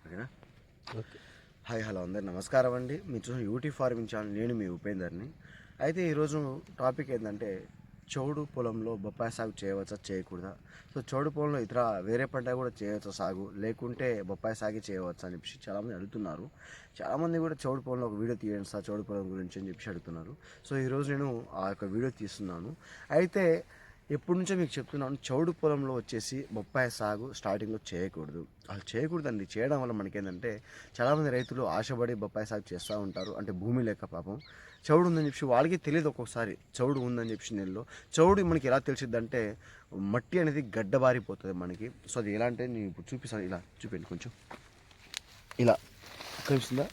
ఓకేనా? Hi hello అందరు నమస్కారం అండి. మీరు చూసిన యూటీ ఫార్మింగ్ ఛానల్, నేను మీ ఉపేందర్ని. అయితే ఈరోజు టాపిక్ ఏంటంటే చౌడు పొలంలో బొప్పాయి సాగు చేయవచ్చా చేయకూడదా. సో చౌడు పొలంలో ఇతర వేరే పంట కూడా చేయవచ్చా సాగు, లేకుంటే బొప్పాయి సాగు చేయవచ్చా అని చెప్పి చాలామంది అడుగుతున్నారు. చాలామంది కూడా చౌడు పొలంలో ఒక వీడియో తీయండి సార్ చౌడు పొలం గురించి అని చెప్పి అడుగుతున్నారు. సో ఈరోజు నేను ఆ యొక్క వీడియో తీస్తున్నాను. అయితే ఎప్పటి నుంచో మీకు చెప్తున్నాను, చౌడు పొలంలో వచ్చేసి బొప్పాయి సాగు స్టార్టింగ్లో చేయకూడదు. అసలు చేయకూడదండి. చేయడం వల్ల మనకేంటంటే చాలామంది రైతులు ఆశపడి బొప్పాయి సాగు చేస్తూ ఉంటారు. అంటే భూమి లేక పాపం చౌడు ఉందని చెప్పి వాళ్ళకి తెలియదు. ఒక్కొక్కసారి చౌడు ఉందని చెప్పి నెలలో చౌడు మనకి ఎలా తెలిసిద్ది అంటే మట్టి అనేది గడ్డబారిపోతుంది మనకి. సో అది ఎలా అంటే నేను ఇప్పుడు చూపిస్తాను. ఇలా చూపండి కొంచెం, ఇలా కనిపిస్తుందా?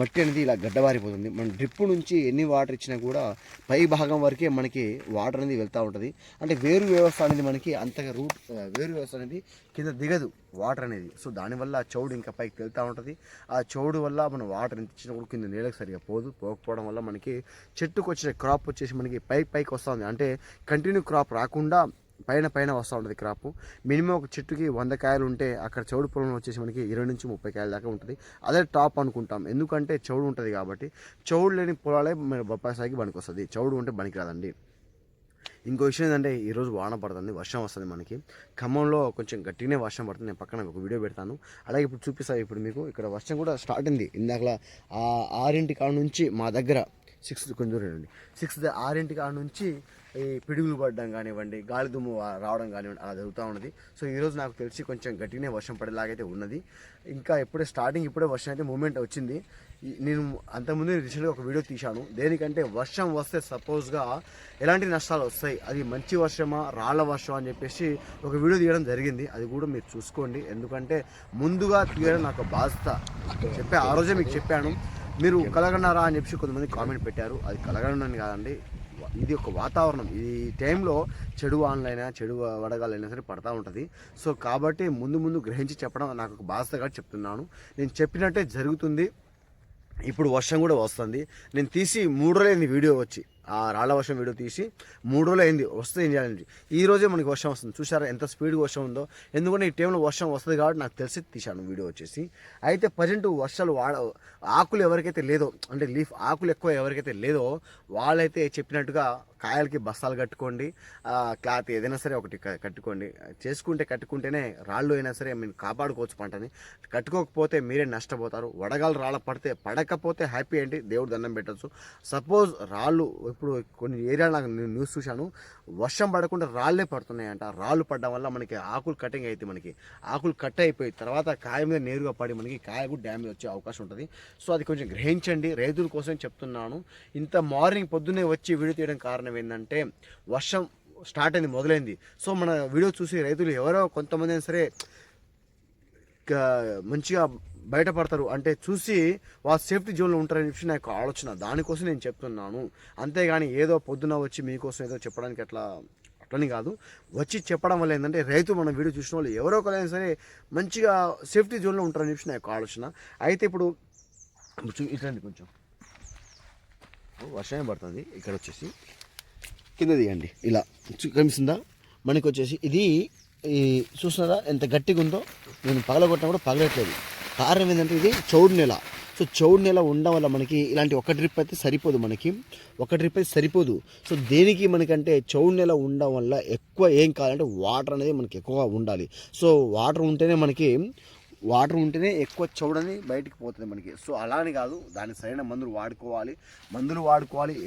మట్టి అనేది ఇలా గడ్డబారిపోతుంది. మన డ్రిప్ నుంచి ఎన్ని వాటర్ ఇచ్చినా కూడా పై భాగం వరకే మనకి వాటర్ అనేది వెళ్తూ ఉంటుంది. అంటే వేరు వ్యవస్థ అనేది మనకి అంతగా వేరు వ్యవస్థ అనేది కింద దిగదు వాటర్ అనేది. సో దానివల్ల చౌడు ఇంకా పైకి వెళ్తూ ఉంటుంది. ఆ చౌడు వల్ల మనం వాటర్ ఎంత ఇచ్చినా కూడా కింద నీళ్ళకి సరిగా పోకపోవడం వల్ల మనకి చెట్టుకు వచ్చిన క్రాప్ వచ్చేసి మనకి పైకి వస్తుంది. అంటే కంటిన్యూ క్రాప్ రాకుండా పైన వస్తూ ఉంటుంది క్రాప్. మినిమం ఒక చెట్టుకి 100 కాయలు ఉంటే అక్కడ చౌడు పొలంలో వచ్చేసి మనకి 20 నుంచి 30 కాయల దాకా ఉంటుంది. అదే టాప్ అనుకుంటాం, ఎందుకంటే చౌడు ఉంటుంది కాబట్టి. చౌడు లేని పొలాలే బొప్పాయి సాగుకి పనికి వస్తుంది, చౌడు ఉంటే పనికి రాదండి. ఇంకో విషయం ఏంటంటే ఈరోజు వాన పడుతుంది, వర్షం వస్తుంది మనకి. ఖమ్మంలో కొంచెం గట్టిగానే వర్షం పడుతుంది. నేను పక్కన ఒక వీడియో పెడతాను, అలాగే ఇప్పుడు చూపిస్తాను. ఇప్పుడు మీకు ఇక్కడ వర్షం కూడా స్టార్ట్ అయింది. ఇందాకలా 6 కాడ నుంచి మా దగ్గర 6 కొంచెం దూరం అండి, 6 కాడ నుంచి ఈ పిడుగులు పడడం కానివ్వండి, గాలి దుమ్ము రావడం కానివ్వండి, అలా జరుగుతూ ఉన్నది. సో ఈరోజు నాకు తెలిసి కొంచెం గట్టిగానే వర్షం పడేలాగైతే ఉన్నది. ఇంకా ఇప్పుడే వర్షం అయితే మూమెంట్ వచ్చింది. నేను అంతకుముందు రీసెంట్గా ఒక వీడియో తీశాను. దేనికంటే వర్షం వస్తే సపోజ్గా ఎలాంటి నష్టాలు వస్తాయి, అది మంచి వర్షమా రాళ్ళ వర్షం అని చెప్పేసి ఒక వీడియో తీయడం జరిగింది. అది కూడా మీరు చూసుకోండి, ఎందుకంటే ముందుగా తీయడం నాకు బాధ్యత. ఆ రోజే మీకు చెప్పాను. మీరు కలగన్నారా అని చెప్పి కొంతమంది కామెంట్ పెట్టారు. అది కలగనని కాదండి, ఇది ఒక వాతావరణం. ఈ టైంలో చెడు వానలైనా చెడు వడగాలైనా సరే పడతా ఉంటుంది. సో కాబట్టి ముందు గ్రహించి చెప్పడం నాకు ఒక బాధ్యతగా చెప్తున్నాను. నేను చెప్పినట్టే జరుగుతుంది. ఇప్పుడు వర్షం కూడా వస్తుంది. నేను తీసి 3 రోజులైంది వీడియో వచ్చి, ఆ రాళ్ళ వర్షం వీడియో తీసి 3 రోజులు అయింది. వస్తే ఏం చేయాలండి, ఈ రోజే మనకి వర్షం వస్తుంది. చూసారా ఎంత స్పీడ్గా వర్షం ఉందో. ఎందుకంటే ఈ టైంలో వర్షం వస్తుంది కాబట్టి నాకు తెలిసి తీశాను వీడియో వచ్చేసి. అయితే ప్రజెంట్ వర్షాలు ఆకులు ఎవరికైతే లేదో, అంటే లీఫ్ ఆకులు ఎక్కువ ఎవరికైతే లేదో వాళ్ళైతే చెప్పినట్టుగా కాయలకి బస్తాలు కట్టుకోండి, క్లాత్ ఏదైనా సరే ఒకటి కట్టుకోండి. కట్టుకుంటేనే రాళ్ళు అయినా సరే మీరు కాపాడుకోవచ్చు పంటని. కట్టుకోకపోతే మీరే నష్టపోతారు. వడగాలు రాళ్ళ పడకపోతే హ్యాపీ అండి, దేవుడు దండం పెట్టచ్చు. సపోజ్ రాళ్ళు, ఇప్పుడు కొన్ని ఏరియాలు నాకు న్యూస్ చూశాను, వర్షం పడకుండా రాళ్ళే పడుతున్నాయంట. రాళ్ళు పడడం వల్ల మనకి ఆకులు కటింగ్ అయితే మనకి ఆకులు కట్ అయిపోయి తర్వాత కాయ మీద నేరుగా పడి మనకి కాయ కూడా డ్యామేజ్ వచ్చే అవకాశం ఉంటుంది. సో అది కొంచెం గ్రహించండి, రైతుల కోసం చెప్తున్నాను. ఇంత మార్నింగ్ పొద్దున్నే వచ్చి వీడియో తీయడం కారణం ఏంటంటే వర్షం స్టార్ట్ అయింది, మొదలైంది. సో మన వీడియో చూసి రైతులు ఎవరో కొంతమంది అయినా సరే మంచిగా బయటపడతారు, అంటే చూసి వాళ్ళ సేఫ్టీ జోన్లో ఉంటారని చెప్పి నాకు ఆలోచన. దానికోసం నేను చెప్తున్నాను. అంతేగాని ఏదో పొద్దున వచ్చి మీకోసం ఏదో చెప్పడానికి అట్లని కాదు. వచ్చి చెప్పడం వల్ల ఏంటంటే రైతు మన వీడియో చూసిన వాళ్ళు ఎవరో ఒకరైనా సరే మంచిగా సేఫ్టీ జోన్లో ఉంటారని చెప్పి నాకు ఆలోచన. అయితే ఇప్పుడు ఇట్లండి, కొంచెం వర్షమే పడుతుంది. ఇక్కడ వచ్చేసి కింద తీయండి, ఇలా కనిపిస్తుందా మనకి వచ్చేసి. ఇది చూస్తున్నారా ఎంత గట్టిగా ఉందో. నేను పగలగొట్టినా కూడా పగలట్లేదు. కారణం ఏంటంటే ఇది చౌడు నేల. సో చౌడు నేల ఉండడం వల్ల మనకి ఇలాంటి ఒక డ్రిప్ అయితే సరిపోదు. సో దేనికి మనకంటే చౌడు నేల ఉండడం వల్ల ఎక్కువ ఏం కావాలంటే వాటర్ అనేది మనకి ఎక్కువగా ఉండాలి. సో వాటర్ ఉంటేనే ఎక్కువ చౌడని బయటికి పోతుంది మనకి. సో అలా అని కాదు, దానికి సరైన మందులు వాడుకోవాలి.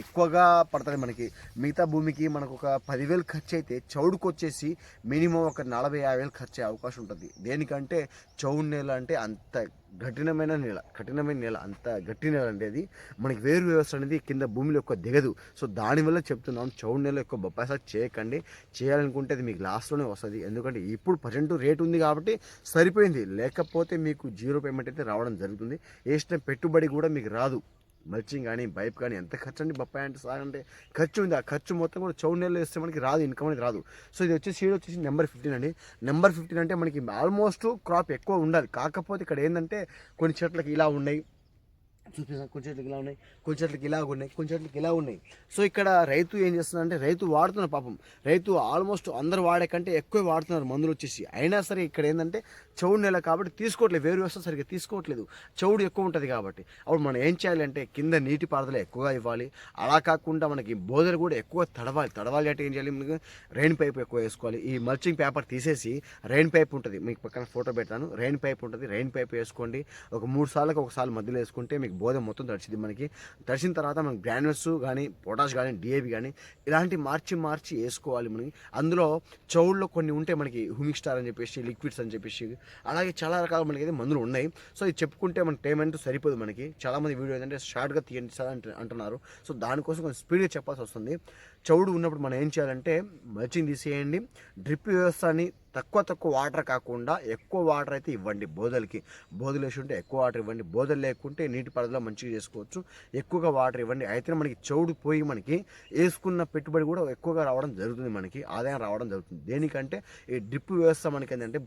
ఎక్కువగా పడుతుంది మనకి. మిగతా భూమికి మనకు ఒక 10,000 ఖర్చు అయితే చౌడుకు వచ్చేసి మినిమం ఒక 40-50,000 ఖర్చు అయ్యే అవకాశం ఉంటుంది. దేనికంటే చౌడు నేల అంటే అంత కఠినమైన నేల, అంత గట్టి నేల అంటే అది మనకి వేరు వ్యవస్థ అనేది కింద భూమిలో ఎక్కువ దిగదు. సో దానివల్ల చెప్తున్నాం, చౌడు నేల ఎక్కువ బొప్పాయి సాగు చేయకండి. చేయాలనుకుంటే అది మీకు లాస్ట్లోనే వస్తుంది. ఎందుకంటే ఇప్పుడు ప్రజెంట్ రేట్ ఉంది కాబట్టి సరిపోయింది, లేకపోతే మీకు 0 పేమెంట్ అయితే రావడం జరుగుతుంది. వేసిన పెట్టుబడి కూడా మీకు రాదు. మల్చింగ్ కానీ పైప్ కానీ ఎంత ఖర్చు అండి బొప్పాయి అంటే సాగంటే ఖర్చు ఉంది. ఆ ఖర్చు మొత్తం కూడా చౌడు నేలలో వేస్తే మనకి రాదు, ఇన్కమ్ అనేది రాదు. సో ఇది వచ్చేసి సీడ్ వచ్చేసి నెంబర్ 15 అండి. నెంబర్ 15 అంటే మనకి ఆల్మోస్ట్ క్రాప్ ఎక్కువ ఉండాలి. కాకపోతే ఇక్కడ ఏంటంటే కొన్ని చెట్లకి ఇలా ఉన్నాయి, చూపిస్తాను. కొన్ని చెట్లకి ఇలా ఉన్నాయి, కొన్ని చెట్లకి ఇలా ఉన్నాయి, కొన్ని చెట్లకి ఇలా ఉన్నాయి. సో ఇక్కడ రైతు ఏం చేస్తున్నారంటే రైతు వాడుతున్నారు పాపం. రైతు ఆల్మోస్ట్ అందరు వాడే కంటే ఎక్కువ వాడుతున్నారు మందులు వచ్చేసి. అయినా సరే ఇక్కడ ఏంటంటే చౌడు నెల కాబట్టి తీసుకోవట్లేదు, వేరు వ్యవస్థ సరిగ్గా తీసుకోవట్లేదు, చౌడు ఎక్కువ ఉంటుంది కాబట్టి. అప్పుడు మనం ఏం చేయాలంటే కింద నీటి పారుదల ఎక్కువగా ఇవ్వాలి. అలా కాకుండా మనకి బోదలు కూడా ఎక్కువ తడవాలి అంటే ఏం చేయాలి, మనకి రెయిన్ పైప్ ఎక్కువ వేసుకోవాలి. ఈ మల్చింగ్ పేపర్ తీసేసి రెయిన్ పైప్ ఉంటుంది, మీకు పక్కన ఫోటో పెడతాను, రెయిన్ పైప్ ఉంటుంది, రెయిన్ పైప్ వేసుకోండి. ఒక 3 సార్లకు ఒకసారి మధ్యలో వేసుకుంటే మీకు బోధ మొత్తం తడిచింది. మనకి తడిసిన తర్వాత మనకి గ్రాన్యుల్స్ కానీ పొటాష్ కానీ డిఏపి కానీ ఇలాంటి మార్చి వేసుకోవాలి. మనకి అందులో చౌడులో కొన్ని ఉంటాయి, మనకి హ్యూమిక్ స్టార్ అని చెప్పేసి, లిక్విడ్స్ అని చెప్పేసి, అలాగే చాలా రకాల మనకి అయితే మందులు ఉన్నాయి. సో ఇది చెప్పుకుంటే మనకి టైం అంటూ సరిపోదు. మనకి చాలామంది వీడియో ఏంటంటే షార్ట్గా తీయండి సార్ అంటున్నారు. సో దానికోసం కొంచెం స్పీడ్గా చెప్పాల్సి వస్తుంది. చౌడు ఉన్నప్పుడు మనం ఏం చేయాలంటే మల్చింగ్ తీసేయండి, డ్రిప్ వ్యవస్థని తక్కువ వాటర్ కాకుండా ఎక్కువ వాటర్ అయితే ఇవ్వండి. బోధలు వేసి ఉంటే ఎక్కువ వాటర్ ఇవ్వండి, బోధలు లేకుంటే నీటి పారుదల మంచిగా చేసుకోవచ్చు. ఎక్కువగా వాటర్ ఇవ్వండి. అయితే మనకి చౌడు పోయి మనకి వేసుకున్న పెట్టుబడి కూడా ఎక్కువగా రావడం జరుగుతుంది, మనకి ఆదాయం రావడం జరుగుతుంది. దేనికంటే ఈ డ్రిప్ వ్యవస్థ మనకి ఏంటంటే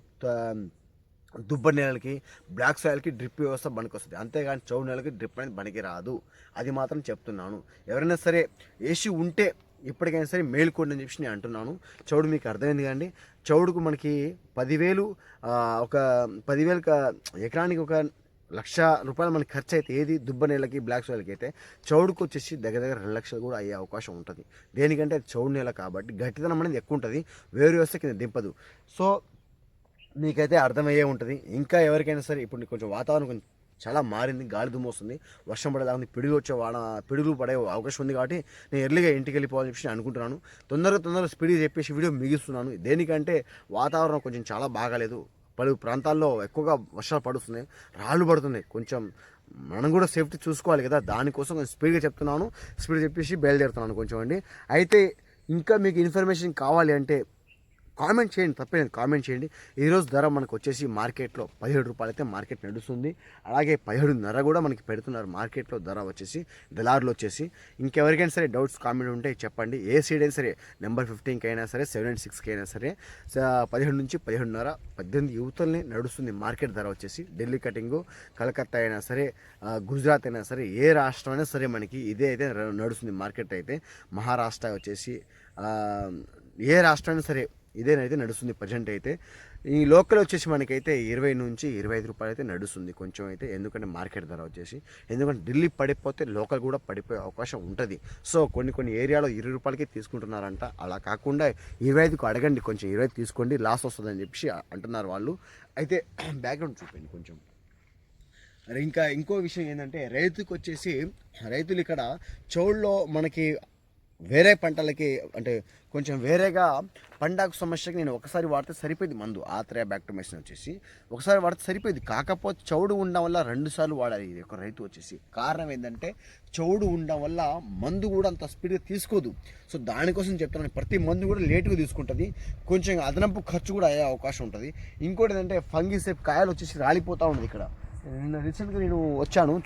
దుబ్బ నేలకి బ్లాక్ సాయిల్కి డ్రిప్ వ్యవస్థ వస్తుంది, అంతేగాని చౌడు నేలకి డ్రిప్ అనేది బనికి రాదు. అది మాత్రం చెప్తున్నాను. ఎవరైనా సరే వేసి ఉంటే ఇప్పటికైనా సరే మేలుకోండి అని చెప్పి నేను అంటున్నాను. చౌడు మీకు అర్థమైంది కండి. చౌడుకు మనకి 10,000 ఒక 10,000 ఎకరానికి ఒక ₹1,00,000 మనకి ఖర్చు అయితే ఏది దుబ్బ నేలకి బ్లాక్ సాయిల్కి అయితే, చౌడుకు వచ్చేసి దగ్గర 2 లక్షలు కూడా అయ్యే అవకాశం ఉంటుంది. దేనికంటే చౌడు నేల కాబట్టి గట్టిదనం అనేది ఎక్కువ ఉంటుంది, వేరు వ్యవస్థ కింద దింపదు. సో మీకైతే అర్థమయ్యే ఉంటుంది. ఇంకా ఎవరికైనా సరే ఇప్పుడు కొంచెం వాతావరణం కొంచెం చాలా మారింది, గాలి దుమ్ము వస్తుంది, వర్షం పడేలా ఉంది, పిడుగులు పడే అవకాశం ఉంది. కాబట్టి నేను ఎర్లీగా ఇంటికి వెళ్ళిపోవాలని చెప్పి నేను అనుకుంటున్నాను. తొందరగా స్పీడ్గా చెప్పేసి వీడియో మిగిస్తున్నాను. దేనికంటే వాతావరణం కొంచెం చాలా బాగాలేదు. పలు ప్రాంతాల్లో ఎక్కువగా వర్షాలు పడుతున్నాయి, రాళ్ళు పడుతున్నాయి. కొంచెం మనం కూడా సేఫ్టీ చూసుకోవాలి కదా, దానికోసం కొంచెం స్పీడ్గా చెప్తున్నాను. స్పీడ్ చెప్పేసి బయలుదేరుతున్నాను కొంచెం అండి. అయితే ఇంకా మీకు ఇన్ఫర్మేషన్ కావాలి అంటే కామెంట్ చేయండి, తప్పేలేదు, కామెంట్ చేయండి. ఈరోజు ధర మనకు వచ్చేసి మార్కెట్లో ₹17 అయితే మార్కెట్ నడుస్తుంది. అలాగే 17.5 కూడా మనకి పెడుతున్నారు మార్కెట్లో ధర వచ్చేసి, దళారులు వచ్చేసి. ఇంకెవరికైనా సరే డౌట్స్ కామెంట్ ఉంటే చెప్పండి. ఏ సీడ్ అయినా సరే నెంబర్ 15కి అయినా సరే 7-6కి అయినా సరే 17 నుంచి 17.5 18 యువతల్ని నడుస్తుంది మార్కెట్ ధర వచ్చేసి. ఢిల్లీ కటింగు, కలకత్తా అయినా సరే, గుజరాత్ అయినా సరే, ఏ రాష్ట్రం అయినా సరే మనకి ఇదే అయితే నడుస్తుంది మార్కెట్ అయితే. మహారాష్ట్ర వచ్చేసి ఏ రాష్ట్రం అయినా సరే ఇదేనైతే నడుస్తుంది ప్రజెంట్ అయితే. ఈ లోకల్ వచ్చేసి మనకైతే 20 నుంచి 25 రూపాయలు అయితే నడుస్తుంది కొంచెం అయితే, ఎందుకంటే మార్కెట్ ధర వచ్చేసి. ఎందుకంటే ఢిల్లీ పడిపోతే లోకల్ కూడా పడిపోయే అవకాశం ఉంటుంది. సో కొన్ని ఏరియాలో 20 రూపాయలకి తీసుకుంటున్నారంట. అలా కాకుండా 25కు అడగండి, కొంచెం 25 తీసుకోండి, లాస్ వస్తుందని చెప్పి అంటున్నారు వాళ్ళు. అయితే బ్యాక్గ్రౌండ్ చూపండి కొంచెం. ఇంకో విషయం ఏంటంటే రైతులు ఇక్కడ చౌడులో మనకి వేరే పంటలకి అంటే కొంచెం వేరేగా పండాకు సమస్యకి నేను ఒకసారి వాడితే సరిపోయింది మందు, ఆత్రేయ బ్యాక్టోమెసిన్ వచ్చేసి ఒకసారి వాడితే సరిపోయింది. కాకపోతే చౌడు ఉండడం వల్ల 2 సార్లు వాడాలి ఇది ఒక రైతు వచ్చేసి. కారణం ఏంటంటే చౌడు ఉండడం వల్ల మందు కూడా అంత స్పీడ్గా తీసుకోదు. సో దానికోసం చెప్తున్నాను, ప్రతి మందు కూడా లేటుగా తీసుకుంటుంది, కొంచెం అదనపు ఖర్చు కూడా అయ్యే అవకాశం ఉంటుంది. ఇంకోటి ఏంటంటే ఫంగిసైడ్ కాయలు వచ్చేసి రాలిపోతూ ఉంటుంది. ఇక్కడ నిన్న రీసెంట్గా నేను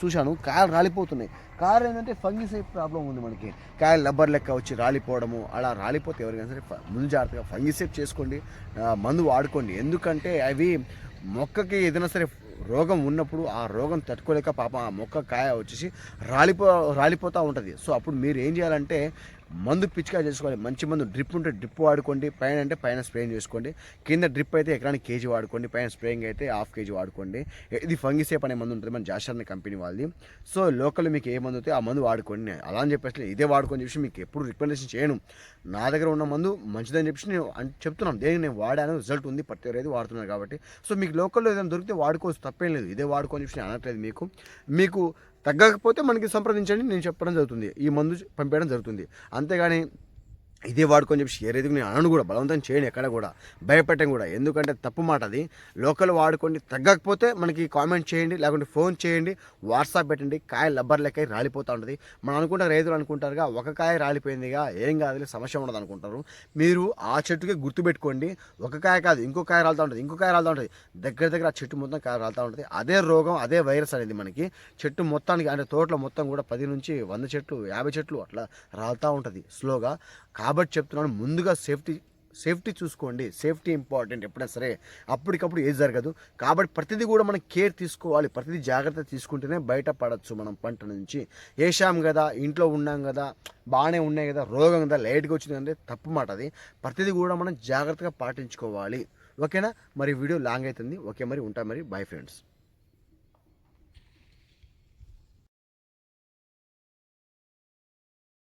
చూశాను, కాయలు రాలిపోతున్నాయి. కారణం ఏంటంటే ఫంగిసైడ్ ప్రాబ్లం ఉంది మనకి. కాయలు రబ్బర్ లెక్క వచ్చి రాలిపోవడము, అలా రాలిపోతే ఎవరికైనా సరే ముందు జాగ్రత్తగా ఫంగిసైడ్ చేసుకోండి, మందు వాడుకోండి. ఎందుకంటే అవి మొక్కకి ఏదైనా సరే రోగం ఉన్నప్పుడు ఆ రోగం తట్టుకోలేక పాపం ఆ మొక్క కాయ వచ్చేసి రాలిపోతూ ఉంటుంది. సో అప్పుడు మీరు ఏం చేయాలంటే మందు పిచికా చేసుకోవాలి. మంచి మందు డ్రిప్ ఉంటే డ్రిప్ వాడుకోండి, పైన అంటే పైన స్ప్రేయింగ్ చేసుకోండి. కింద డ్రిప్ అయితే ఎకరానికి కేజీ వాడుకోండి, పైన స్ప్రేయింగ్ అయితే ½ కేజీ వాడుకోండి. ఇది ఫంగిసేప్ అనే మందు ఉంటుంది మన జాషర్ని కంపెనీ వాళ్ళది. సో లోకల్ మీకు ఏ మందు అయితే ఆ మందు వాడుకోండి. అలా అని చెప్పేసి ఇదే వాడుకొని చెప్పి మీకు ఎప్పుడు రికమెండేషన్ చేయను. నా దగ్గర ఉన్న మందు మంచిదని చెప్పేసి నేను చెప్తున్నాను. దేనికి నేను వాడాను, రిజల్ట్ ఉంది, ప్రతి ఒక్కరు వాడుతున్నారు కాబట్టి. సో మీకు లోకల్లో ఏదైనా దొరికితే వాడుకోవచ్చు, తప్పేం లేదు. ఇదే వాడుకొని చెప్పి నేను అనట్లేదు. మీకు తగ్గకపోతే మనకి సంప్రదించండి, నేను చెప్పడం జరుగుతుంది, ఈ మందు పంపించడం జరుగుతుంది. అంతేగాని ఇదే వాడుకొని చెప్పి ఏదైతే నేను అనను కూడా, బలవంతం చేయండి, ఎక్కడ కూడా భయపెట్టం కూడా. ఎందుకంటే తప్పు మాట అది. లోకల్ వాడుకోండి, తగ్గకపోతే మనకి కామెంట్ చేయండి, లేకుంటే ఫోన్ చేయండి, వాట్సాప్ పెట్టండి. కాయ లబ్బర్ లెక్క రాలిపోతూ ఉంటుంది. మనం అనుకుంటారు, రైతులు అనుకుంటారుగా ఒక కాయ రాలిపోయిందిగా ఏం కాదు, సమస్య ఉండదు అనుకుంటారు. మీరు ఆ చెట్టుకే గుర్తుపెట్టుకోండి, ఒక కాయ కాదు ఇంకో కాయ రాలుతూ ఉంటుంది, ఇంకో కాయ రాలుతూ ఉంటుంది, దగ్గర ఆ చెట్టు మొత్తం కాయ రాలుతూ ఉంటుంది. అదే రోగం, అదే వైరస్ అనేది మనకి చెట్టు మొత్తానికి అంటే తోటలో మొత్తం కూడా 10 నుంచి 100 చెట్లు 50 చెట్లు అట్లా రాలుతూ ఉంటుంది స్లోగా. కాబట్టి చెప్తున్నాను, ముందుగా సేఫ్టీ చూసుకోండి. సేఫ్టీ ఇంపార్టెంట్ ఎప్పుడైనా సరే. అప్పటికప్పుడు ఏది జరగదు. కాబట్టి ప్రతిదీ కూడా మనం కేర్ తీసుకోవాలి. ప్రతిదీ జాగ్రత్త తీసుకుంటేనే బయట పడచ్చు మనం పంట నుంచి. వేసాం కదా, ఇంట్లో ఉన్నాం కదా, బాగానే ఉన్నాయి కదా, రోగం కదా, లైట్గా వచ్చింది అంటే తప్పు మాట అది. ప్రతిదీ కూడా మనం జాగ్రత్తగా పాటించుకోవాలి. ఓకేనా? మరి వీడియో లాంగ్ అవుతుంది. ఓకే, మరి ఉంటా, మరి బాయ్ ఫ్రెండ్స్.